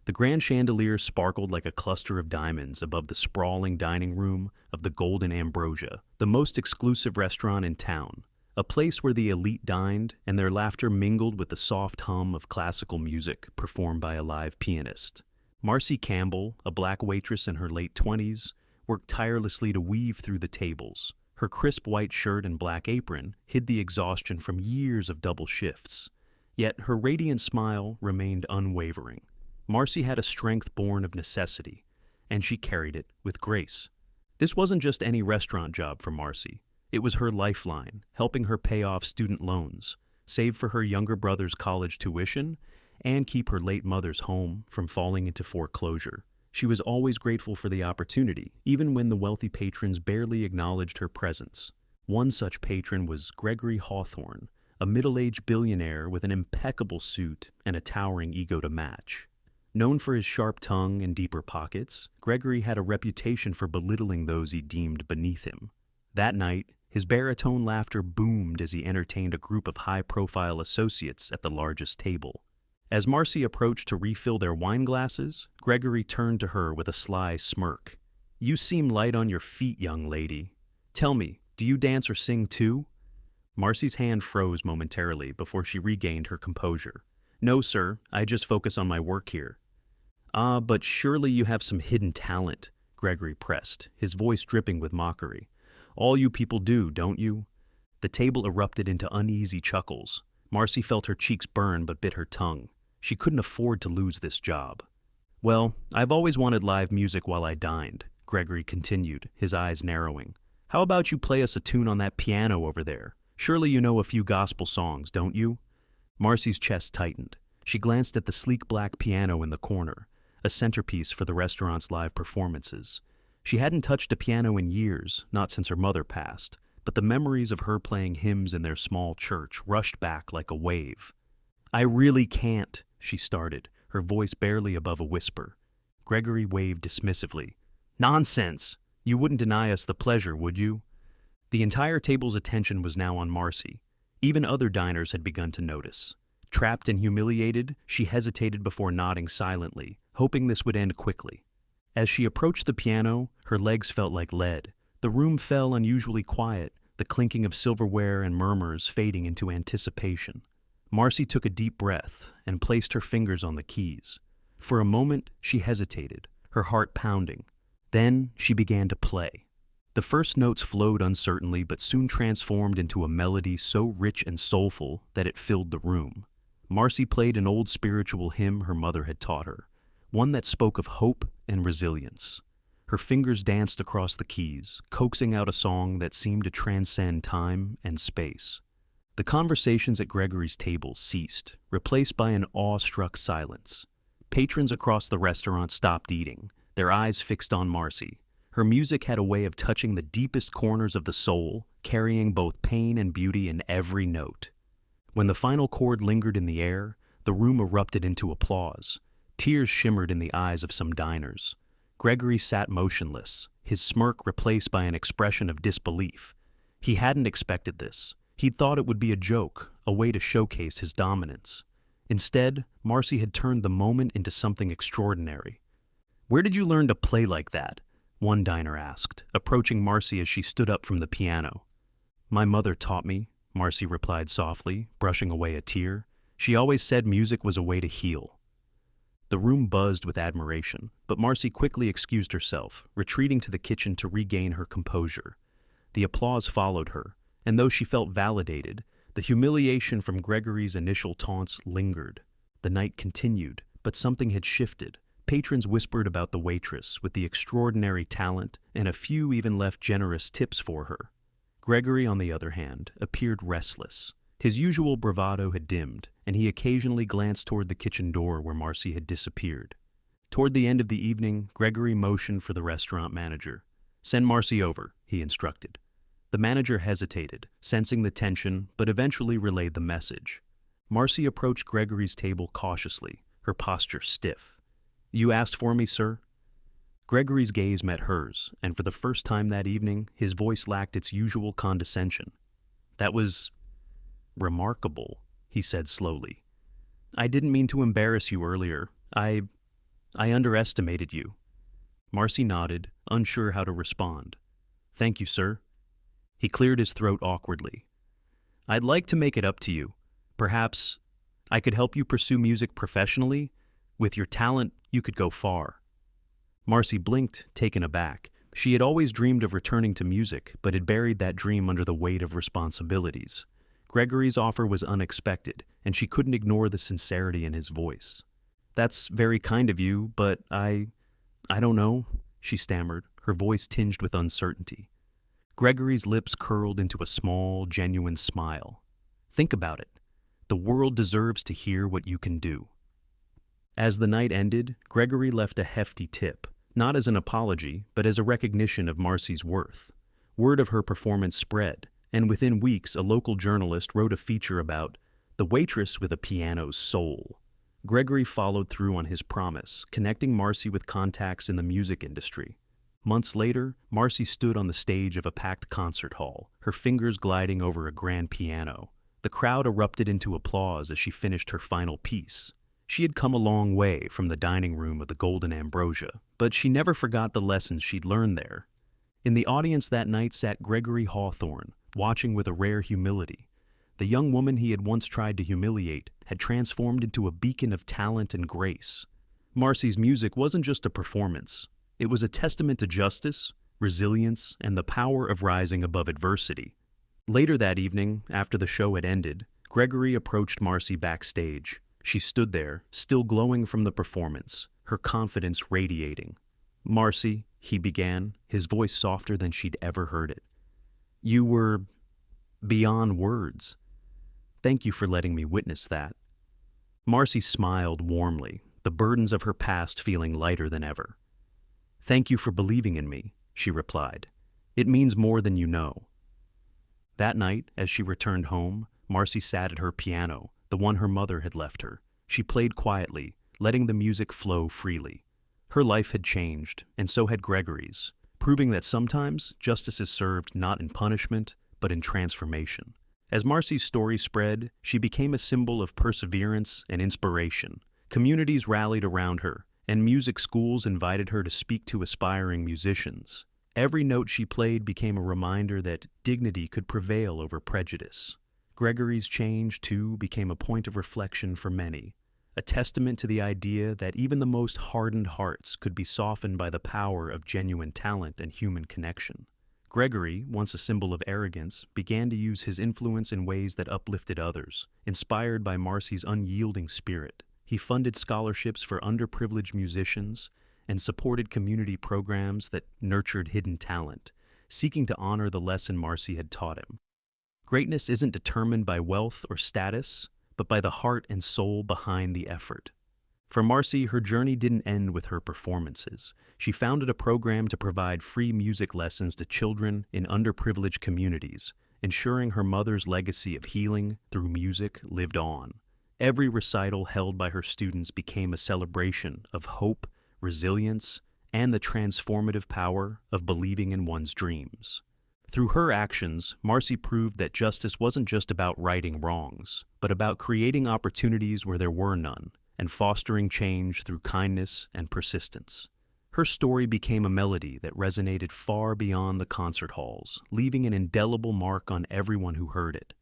The grand chandelier sparkled like a cluster of diamonds above the sprawling dining room of the Golden Ambrosia, the most exclusive restaurant in town, a place where the elite dined and their laughter mingled with the soft hum of classical music performed by a live pianist. Marcie Campbell, a black waitress in her late 20s, worked tirelessly to weave through the tables. Her crisp white shirt and black apron hid the exhaustion from years of double shifts. Yet her radiant smile remained unwavering. Marcie had a strength born of necessity, and she carried it with grace. This wasn't just any restaurant job for Marcie. It was her lifeline, helping her pay off student loans, save for her younger brother's college tuition, and keep her late mother's home from falling into foreclosure. She was always grateful for the opportunity, even when the wealthy patrons barely acknowledged her presence. One such patron was Gregory Hawthorne, a middle-aged billionaire with an impeccable suit and a towering ego to match. Known for his sharp tongue and deeper pockets, Gregory had a reputation for belittling those he deemed beneath him. That night, his baritone laughter boomed as he entertained a group of high-profile associates at the largest table. As Marcie approached to refill their wine glasses, Gregory turned to her with a sly smirk. "You seem light on your feet, young lady. Tell me, do you dance or sing too?" Marcie's hand froze momentarily before she regained her composure. "No, sir, I just focus on my work here." "Ah, but surely you have some hidden talent," Gregory pressed, his voice dripping with mockery. "All you people do, don't you?" The table erupted into uneasy chuckles. Marcie felt her cheeks burn but bit her tongue. She couldn't afford to lose this job. "Well, I've always wanted live music while I dined," Gregory continued, his eyes narrowing. "How about you play us a tune on that piano over there? Surely you know a few gospel songs, don't you?" Marcie's chest tightened. She glanced at the sleek black piano in the corner, a centerpiece for the restaurant's live performances. She hadn't touched a piano in years, not since her mother passed, but the memories of her playing hymns in their small church rushed back like a wave. "I really can't," she started, her voice barely above a whisper. Gregory waved dismissively. "Nonsense! You wouldn't deny us the pleasure, would you?" The entire table's attention was now on Marcie. Even other diners had begun to notice. Trapped and humiliated, she hesitated before nodding silently, hoping this would end quickly. As she approached the piano, her legs felt like lead. The room fell unusually quiet, the clinking of silverware and murmurs fading into anticipation. Marcie took a deep breath and placed her fingers on the keys. For a moment, she hesitated, her heart pounding. Then she began to play. The first notes flowed uncertainly but soon transformed into a melody so rich and soulful that it filled the room. Marcie played an old spiritual hymn her mother had taught her, one that spoke of hope and resilience. Her fingers danced across the keys, coaxing out a song that seemed to transcend time and space. The conversations at Gregory's table ceased, replaced by an awe-struck silence. Patrons across the restaurant stopped eating, their eyes fixed on Marcie. Her music had a way of touching the deepest corners of the soul, carrying both pain and beauty in every note. When the final chord lingered in the air, the room erupted into applause. Tears shimmered in the eyes of some diners. Gregory sat motionless, his smirk replaced by an expression of disbelief. He hadn't expected this. He'd thought it would be a joke, a way to showcase his dominance. Instead, Marcie had turned the moment into something extraordinary. "Where did you learn to play like that?" one diner asked, approaching Marcie as she stood up from the piano. "My mother taught me," Marcie replied softly, brushing away a tear. "She always said music was a way to heal." The room buzzed with admiration, but Marcie quickly excused herself, retreating to the kitchen to regain her composure. The applause followed her, and though she felt validated, the humiliation from Gregory's initial taunts lingered. The night continued, but something had shifted. Patrons whispered about the waitress with the extraordinary talent, and a few even left generous tips for her. Gregory, on the other hand, appeared restless. His usual bravado had dimmed, and he occasionally glanced toward the kitchen door where Marcie had disappeared. Toward the end of the evening, Gregory motioned for the restaurant manager. "Send Marcie over," he instructed. The manager hesitated, sensing the tension, but eventually relayed the message. Marcie approached Gregory's table cautiously, her posture stiff. "You asked for me, sir?" Gregory's gaze met hers, and for the first time that evening, his voice lacked its usual condescension. "That was remarkable," he said slowly. "I didn't mean to embarrass you earlier. I underestimated you. Marcie nodded, unsure how to respond. Thank you, sir. He cleared his throat awkwardly. I'd like to make it up to you. Perhaps I could help you pursue music professionally. With your talent, you could go far. Marcie blinked, taken aback. She had always dreamed of returning to music, but had buried that dream under the weight of responsibilities. Gregory's offer was unexpected, and she couldn't ignore the sincerity in his voice. That's very kind of you, but I don't know, she stammered, her voice tinged with uncertainty. Gregory's lips curled into a small, genuine smile. Think about it. The world deserves to hear what you can do. As the night ended, Gregory left a hefty tip, not as an apology, but as a recognition of Marcie's worth. Word of her performance spread, and within weeks a local journalist wrote a feature about the waitress with a piano's soul. Gregory followed through on his promise, connecting Marcie with contacts in the music industry. Months later, Marcie stood on the stage of a packed concert hall, her fingers gliding over a grand piano. The crowd erupted into applause as she finished her final piece. She had come a long way from the dining room of the Golden Ambrosia, but she never forgot the lessons she'd learned there. In the audience that night sat Gregory Hawthorne, watching with a rare humility. The young woman he had once tried to humiliate had transformed into a beacon of talent and grace. Marcie's music wasn't just a performance. It was a testament to justice, resilience, and the power of rising above adversity. Later that evening, after the show had ended, Gregory approached Marcie backstage. She stood there, still glowing from the performance, her confidence radiating. Marcie, he began, his voice softer than she'd ever heard it. You were beyond words. Thank you for letting me witness that. Marcie smiled warmly, the burdens of her past feeling lighter than ever. Thank you for believing in me, she replied. It means more than you know. That night, as she returned home, Marcie sat at her piano, the one her mother had left her. She played quietly, letting the music flow freely. Her life had changed, and so had Gregory's, proving that sometimes justice is served not in punishment, but in transformation. As Marcie's story spread, she became a symbol of perseverance and inspiration. Communities rallied around her, and music schools invited her to speak to aspiring musicians. Every note she played became a reminder that dignity could prevail over prejudice. Gregory's change, too, became a point of reflection for many, a testament to the idea that even the most hardened hearts could be softened by the power of genuine talent and human connection. Gregory, once a symbol of arrogance, began to use his influence in ways that uplifted others, inspired by Marcie's unyielding spirit. He funded scholarships for underprivileged musicians and supported community programs that nurtured hidden talent, seeking to honor the lesson Marcie had taught him. Greatness isn't determined by wealth or status, but by the heart and soul behind the effort. For Marcie, her journey didn't end with her performances. She founded a program to provide free music lessons to children in underprivileged communities, ensuring her mother's legacy of healing through music lived on. Every recital held by her students became a celebration of hope, resilience, and the transformative power of believing in one's dreams. Through her actions, Marcie proved that justice wasn't just about righting wrongs, but about creating opportunities where there were none, and fostering change through kindness and persistence. Her story became a melody that resonated far beyond the concert halls, leaving an indelible mark on everyone who heard it.